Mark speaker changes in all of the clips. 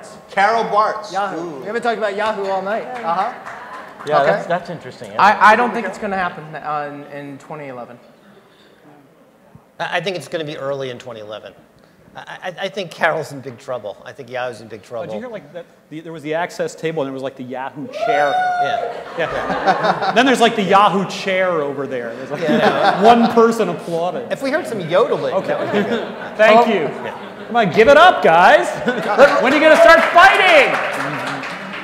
Speaker 1: Bartz.
Speaker 2: Carol Bartz.
Speaker 1: Yahoo.
Speaker 2: Ooh.
Speaker 1: We haven't talked about Yahoo all night.
Speaker 3: Yeah,
Speaker 2: Okay.
Speaker 3: that's interesting.
Speaker 1: I don't think it's going to happen in 2011.
Speaker 4: I think it's going to be early in 2011. I think Carol's in big trouble. I think Yahoo's in big trouble.
Speaker 5: Did you hear like that? There was the access table, and there was like the Yahoo chair.
Speaker 4: Yeah.
Speaker 5: Then there's like the Yahoo chair over there. There's like one person applauding.
Speaker 4: If we heard some yodeling,
Speaker 5: Okay.
Speaker 4: that would be good.
Speaker 5: Thank you. Come on, give it up, guys. When are you going to start fighting?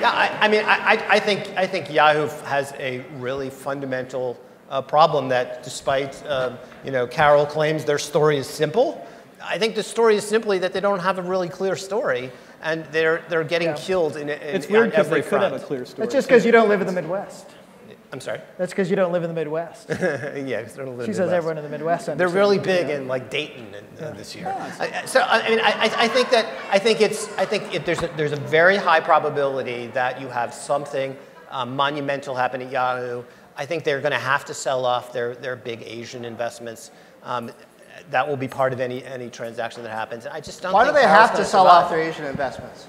Speaker 4: Yeah, I mean, I think Yahoo has a really fundamental problem that, despite Carol claims their story is simple, I think the story is simply that they don't have a really clear story, and they're getting killed in
Speaker 5: It's weird because they could have a clear story.
Speaker 1: That's just because you don't live in the Midwest.
Speaker 4: I'm sorry?
Speaker 1: That's because you don't live in the Midwest.
Speaker 4: Yeah, because they don't live in the Midwest.
Speaker 1: She says everyone in the Midwest.
Speaker 4: They're really big in like Dayton this year. So I mean, I think there's a very high probability that you have something monumental happen at Yahoo. I think they're going to have to sell off their big Asian investments. That will be part of any transaction that happens. I just don't.
Speaker 2: Why do
Speaker 4: think
Speaker 2: they
Speaker 4: Carol's
Speaker 2: have to
Speaker 4: gonna
Speaker 2: sell
Speaker 4: survive.
Speaker 2: off their Asian investments?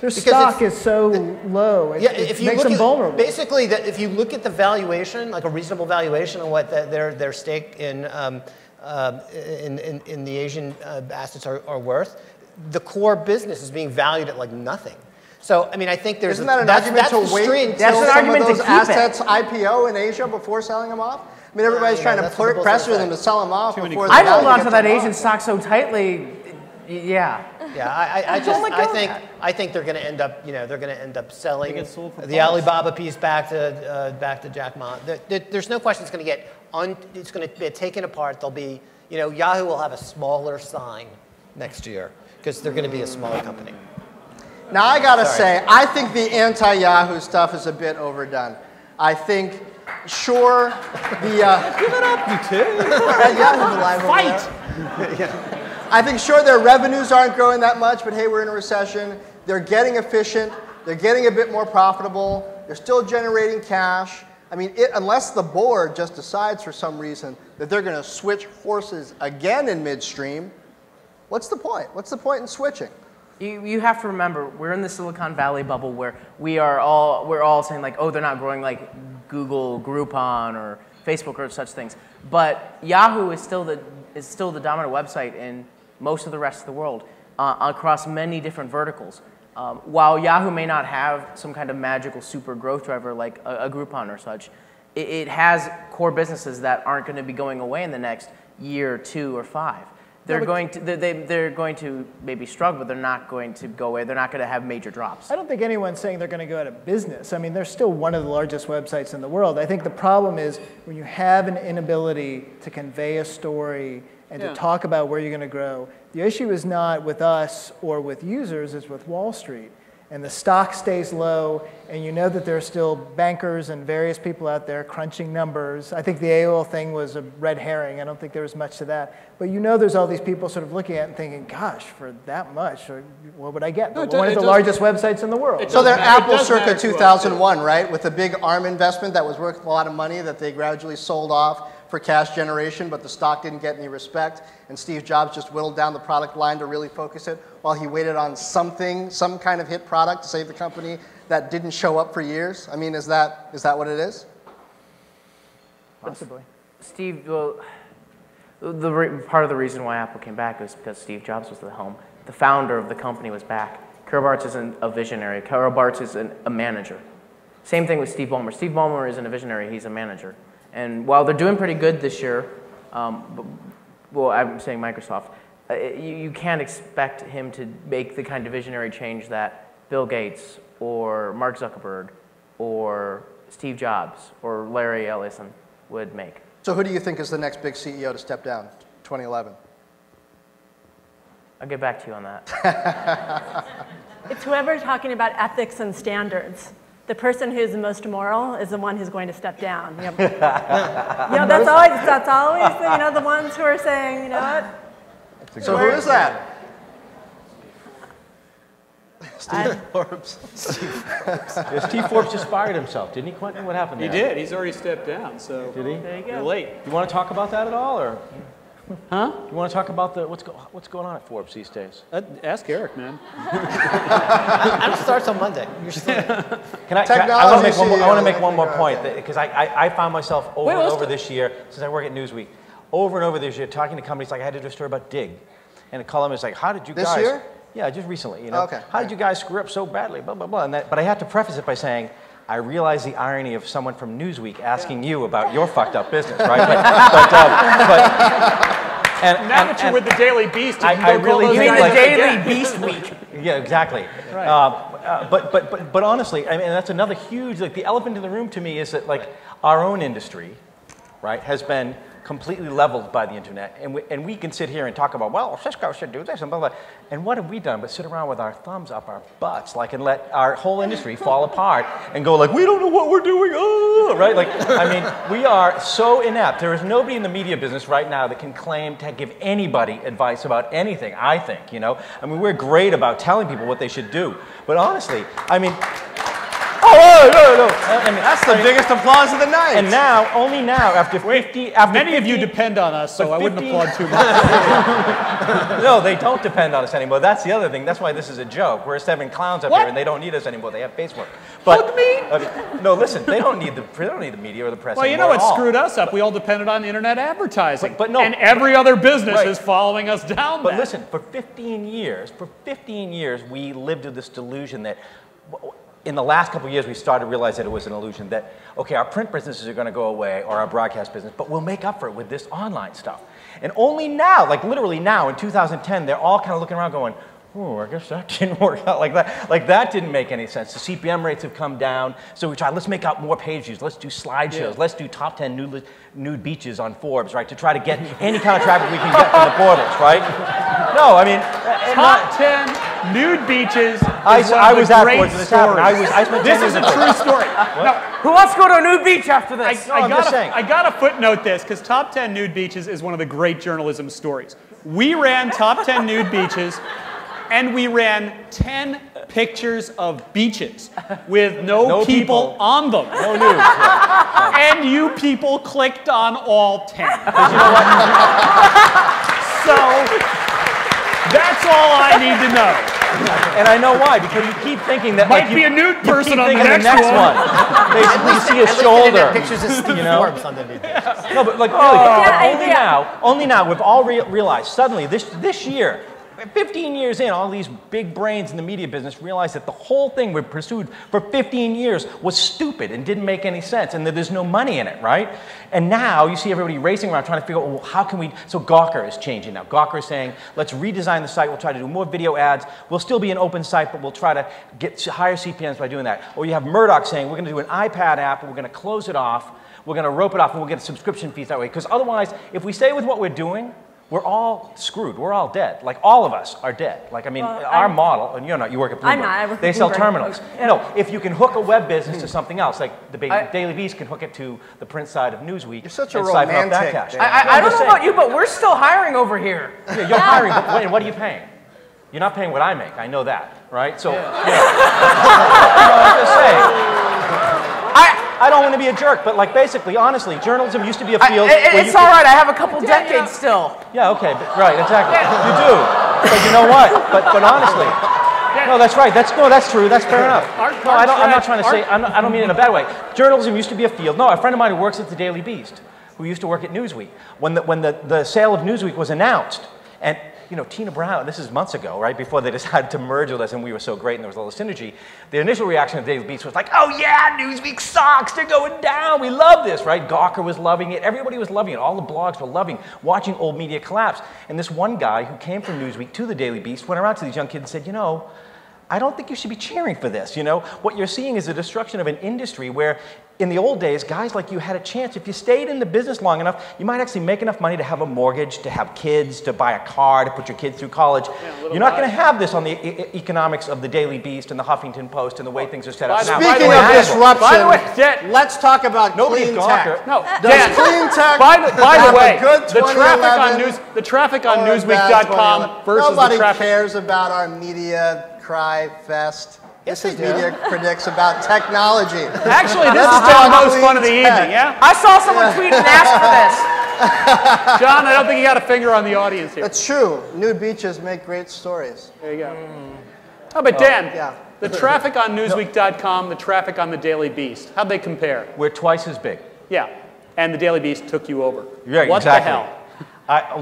Speaker 1: Their stock is so low. It
Speaker 4: if you
Speaker 1: makes
Speaker 4: look
Speaker 1: them
Speaker 4: at,
Speaker 1: vulnerable.
Speaker 4: basically, if you look at the valuation, like a reasonable valuation on what their stake in the Asian assets are worth, the core business is being valued at like nothing. So I mean, I think there's
Speaker 2: Isn't that an argument to wait until some of those assets IPO in Asia before selling them off? I mean, everybody's trying to pressure them to sell them off before
Speaker 1: I hold on to that Asian stock so tightly. Yeah.
Speaker 4: Yeah, I think they're going to end up, they're going to end up selling the Alibaba piece back to Jack Ma. There's no question it's going to it's going to be taken apart. There'll be, Yahoo will have a smaller sign next year because they're going to be a smaller company.
Speaker 2: Now I gotta say, I think the anti-Yahoo stuff is a bit overdone. I think, sure, the
Speaker 5: give it up, you two.
Speaker 2: Fight. I think, sure, their revenues aren't growing that much, but hey, we're in a recession. They're getting efficient. They're getting a bit more profitable. They're still generating cash. I mean, unless the board just decides for some reason that they're going to switch horses again in midstream, what's the point? What's the point in switching?
Speaker 1: You have to remember, we're in the Silicon Valley bubble where we're all saying like, oh, they're not growing like Google, Groupon, or Facebook or such things. But Yahoo is still the dominant website in most of the rest of the world across many different verticals. While Yahoo may not have some kind of magical super growth driver like a Groupon or such, it has core businesses that aren't going to be going away in the next year, 2, or 5. They're going to maybe struggle, but they're not going to go away. They're not going to have major drops.
Speaker 6: I don't think anyone's saying they're going to go out of business. I mean, they're still one of the largest websites in the world. I think the problem is when you have an inability to convey a story and to talk about where you're going to grow, the issue is not with us or with users, it's with Wall Street. And the stock stays low, and you know that there are still bankers and various people out there crunching numbers. I think the AOL thing was a red herring. I don't think there was much to that. But you know there's all these people sort of looking at it and thinking, gosh, for that much, what would I get?
Speaker 2: No,
Speaker 6: one of the largest websites in the world.
Speaker 2: So they're Apple circa 2001, right? With a big ARM investment that was worth a lot of money that they gradually sold off for cash generation, but the stock didn't get any respect, and Steve Jobs just whittled down the product line to really focus it while he waited on some kind of hit product to save the company that didn't show up for years. I mean, is that what it is?
Speaker 1: Possibly. Steve, well, part of the reason why Apple came back was because Steve Jobs was at the helm. The founder of the company was back. Carol Bartz isn't a visionary. Carol Bartz is a manager. Same thing with Steve Ballmer. Steve Ballmer isn't a visionary. He's a manager. And while they're doing pretty good this year, well, I'm saying Microsoft, you can't expect him to make the kind of visionary change that Bill Gates or Mark Zuckerberg or Steve Jobs or Larry Ellison would make.
Speaker 2: So who do you think is the next big CEO to step down, 2011?
Speaker 1: I'll get back to you on that.
Speaker 7: It's whoever's talking about ethics and standards. The person who's the most moral is the one who's going to step down. Yep. That's always the ones who are saying, you know what?
Speaker 2: So who is that?
Speaker 3: Steve Forbes. Steve Forbes just fired himself, didn't he, Quentin? What happened there?
Speaker 5: He did. He's already stepped down. So
Speaker 3: did he?
Speaker 7: There you go.
Speaker 5: You're late.
Speaker 3: You want to talk about that at all, or?
Speaker 5: Huh?
Speaker 3: You want to talk about what's going on at Forbes these days?
Speaker 5: Ask Eric, man.
Speaker 4: It starts on Monday.
Speaker 3: I want to make one more point because I found myself over and over this year since I work at Newsweek, over and over this year talking to companies like I had to do a story about Dig, and a column is like, how did you guys?
Speaker 2: This year?
Speaker 3: Yeah, just recently. You know,
Speaker 2: okay.
Speaker 3: How did you guys screw up so badly? Blah blah blah. But I had to preface it by saying, I realize the irony of someone from Newsweek asking you about your fucked up business, right?
Speaker 5: Now that you're with the Daily Beast,
Speaker 3: I really
Speaker 1: You
Speaker 3: think
Speaker 1: mean the
Speaker 3: like,
Speaker 1: Daily Beast Week?
Speaker 3: Yeah, exactly.
Speaker 5: Right.
Speaker 3: But honestly, I mean, and that's another huge, like the elephant in the room to me is that like our own industry, right, has been completely leveled by the internet, and we can sit here and talk about, well, Cisco should do this and blah blah, and what have we done but sit around with our thumbs up our butts, like, and let our whole industry fall apart and go like, we don't know what we're doing, right? Like, I mean, we are so inept. There is nobody in the media business right now that can claim to give anybody advice about anything. I think, you know, I mean, we're great about telling people what they should do, but honestly, I mean. No. I mean,
Speaker 2: That's the biggest applause of the night.
Speaker 3: And now, only now, after 50...
Speaker 5: Many of you depend on us, so I wouldn't applaud too much.
Speaker 3: No, they don't depend on us anymore. That's the other thing. That's why this is a joke. We're 7 clowns up here, and they don't need us anymore. They have Facebook. But, me? No, listen, they don't need the media or the press
Speaker 5: Well, you know what screwed us up? We all depended on internet advertising.
Speaker 3: But no,
Speaker 5: and every other business
Speaker 3: right.
Speaker 5: is following us down
Speaker 3: But
Speaker 5: that.
Speaker 3: listen, for 15 years, we lived with this delusion that... In the last couple of years, we started to realize that it was an illusion that, okay, our print businesses are going to go away, or our broadcast business, but we'll make up for it with this online stuff. And only now, like literally now, in 2010, they're all kind of looking around going, oh, I guess that didn't work out like that. Like, that didn't make any sense. The CPM rates have come down, so we tried, let's make out more page views, let's do slideshows, let's do top 10 nude beaches on Forbes, right, to try to get any kind of traffic we can get from the portals, right? No, I mean...
Speaker 5: Top 10 nude beaches
Speaker 3: I was at Forbes when this happened. I spent 10
Speaker 5: This
Speaker 3: years
Speaker 5: is a
Speaker 3: at
Speaker 5: true
Speaker 3: Forbes.
Speaker 5: story. No,
Speaker 1: Who wants to go to a nude beach after this?
Speaker 5: I
Speaker 3: I'm just saying.
Speaker 5: gotta footnote this, because Top 10 Nude Beaches is one of the great journalism stories. We ran Top 10 Nude Beaches, and we ran 10 pictures of beaches with no people on them.
Speaker 3: No news. Yeah.
Speaker 5: And you people clicked on all 10. So, that's all I need to know.
Speaker 3: And I know why, because you keep thinking that
Speaker 5: Might be a nude person on the
Speaker 3: the
Speaker 5: next
Speaker 3: next
Speaker 5: one.
Speaker 3: They see a shoulder.
Speaker 4: Pictures of Steve Forbes on the video.
Speaker 3: No, but like really, only now, we've all realized suddenly this year, 15 years in, all these big brains in the media business realized that the whole thing we pursued for 15 years was stupid and didn't make any sense, and that there's no money in it, right? And now you see everybody racing around trying to figure out, well, how can we... So Gawker is changing now. Gawker is saying, let's redesign the site. We'll try to do more video ads. We'll still be an open site, but we'll try to get higher CPMs by doing that. Or you have Murdoch saying, we're going to do an iPad app, and we're going to close it off. We're going to rope it off, and we'll get subscription fees that way. Because otherwise, if we stay with what we're doing, we're all screwed. We're all dead. Like, all of us are dead. Like, I mean, our model, and you're not, you work at Bloomberg.
Speaker 7: I'm not, I work at
Speaker 3: They sell
Speaker 7: Bloomberg.
Speaker 3: terminals.
Speaker 7: Yeah.
Speaker 3: No, if you can hook a web business to something else, like the Daily Beast can hook it to the print side of Newsweek.
Speaker 2: You're such a
Speaker 3: and siphon off that
Speaker 2: romantic,
Speaker 3: cash.
Speaker 2: Dan.
Speaker 1: I don't know about you, but we're still hiring over here.
Speaker 3: Yeah, you're hiring, but what are you paying? You're not paying what I make. I know that, right? So, I'm just saying. I don't want to be a jerk, but like basically, honestly, journalism used to be a field.
Speaker 1: It's all right. I have a couple decades still.
Speaker 3: Yeah, okay, but, right, exactly. You do, but you know what? But honestly, no, that's right. That's true. That's fair enough. No, I'm not trying to say. I don't mean it in a bad way. Journalism used to be a field. No, a friend of mine who works at the Daily Beast, who used to work at Newsweek, when the sale of Newsweek was announced, and you know, Tina Brown, this is months ago, right, before they decided to merge with us and we were so great and there was a little synergy, the initial reaction of the Daily Beast was like, oh yeah, Newsweek sucks, they're going down, we love this, right? Gawker was loving it, everybody was loving it, all the blogs were loving watching old media collapse. And this one guy who came from Newsweek to the Daily Beast went around to these young kids and said, you know, I don't think you should be cheering for this, you know? What you're seeing is the destruction of an industry where in the old days, guys like you had a chance. If you stayed in the business long enough, you might actually make enough money to have a mortgage, to have kids, to buy a car, to put your kids through college. You're not going to have this on the economics of the Daily Beast and the Huffington Post and the way things are set up now.
Speaker 2: Speaking of disruption,
Speaker 5: by the way,
Speaker 2: let's talk about
Speaker 3: Nobody's
Speaker 2: clean
Speaker 3: Gawker.
Speaker 2: tech.
Speaker 5: No,
Speaker 2: Does
Speaker 5: Dan,
Speaker 2: clean tech
Speaker 5: by the way,
Speaker 2: have a good
Speaker 5: the traffic on
Speaker 2: or a bad
Speaker 5: Newsweek.com
Speaker 2: 2011?
Speaker 5: versus
Speaker 2: Nobody
Speaker 5: the traffic.
Speaker 2: cares about our media cry fest. This is Media Predicts about technology.
Speaker 5: Actually, this
Speaker 2: Let's
Speaker 5: has been the
Speaker 2: talk
Speaker 5: most fun of the
Speaker 2: clean tech.
Speaker 5: evening, yeah?
Speaker 1: I saw someone tweet and ask for this.
Speaker 5: John, I don't think you got a finger on the audience here.
Speaker 2: That's true. Nude beaches make great stories.
Speaker 5: There you go. Oh, but Dan,
Speaker 2: Yeah.
Speaker 5: the traffic on Newsweek.com, the traffic on the Daily Beast, how'd they compare?
Speaker 3: We're twice as big.
Speaker 5: Yeah, and the Daily Beast took you over.
Speaker 3: Yeah,
Speaker 5: what
Speaker 3: exactly.
Speaker 5: the hell?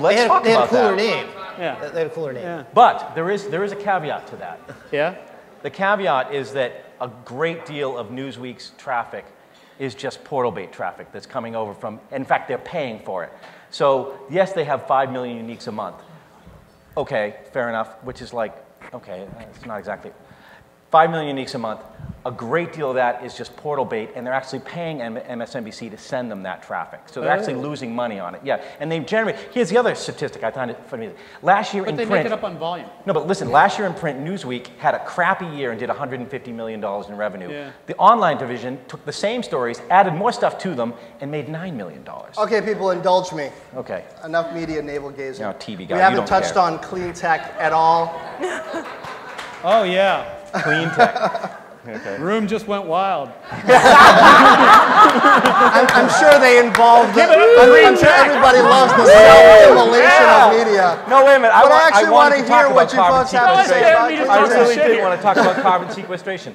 Speaker 3: Let's talk
Speaker 4: They had a
Speaker 3: about
Speaker 4: cooler
Speaker 3: that.
Speaker 4: name.
Speaker 5: Yeah.
Speaker 4: They had a cooler name.
Speaker 5: Yeah.
Speaker 3: But there is a caveat to that.
Speaker 5: Yeah?
Speaker 3: The caveat is that a great deal of Newsweek's traffic is just portal bait traffic that's coming over from, in fact, they're paying for it. So yes, they have 5 million uniques a month. Okay, fair enough, which is like, okay, it's not exactly. 5 million uniques a month. A great deal of that is just portal bait, and they're actually paying MSNBC to send them that traffic. So they're actually losing money on it. Yeah, and they generate. Here's the other statistic I find it funny. Last year in
Speaker 5: But they
Speaker 3: print.
Speaker 5: make it up on volume.
Speaker 3: No, but listen, last year in print, Newsweek had a crappy year and did $150 million in revenue.
Speaker 5: Yeah.
Speaker 3: The online division took the same stories, added more stuff to them, and made $9 million.
Speaker 2: Okay, people, indulge me.
Speaker 3: Okay.
Speaker 2: Enough media navel gazing.
Speaker 3: Now, TV guy,
Speaker 2: we
Speaker 3: you
Speaker 2: haven't
Speaker 3: don't
Speaker 2: touched
Speaker 3: care.
Speaker 2: on clean tech at all.
Speaker 5: Oh, yeah.
Speaker 3: Clean tech. Okay.
Speaker 5: Room just went wild.
Speaker 2: I'm sure they involved. I'm sure everybody loves the self-immolation of media.
Speaker 3: No, wait a minute.
Speaker 2: But I actually want to hear what you
Speaker 3: carbon
Speaker 2: folks have to say
Speaker 5: sequestration.
Speaker 2: about
Speaker 5: I
Speaker 3: I
Speaker 5: really
Speaker 3: really
Speaker 5: shit
Speaker 3: did
Speaker 5: here.
Speaker 3: want to talk about carbon sequestration.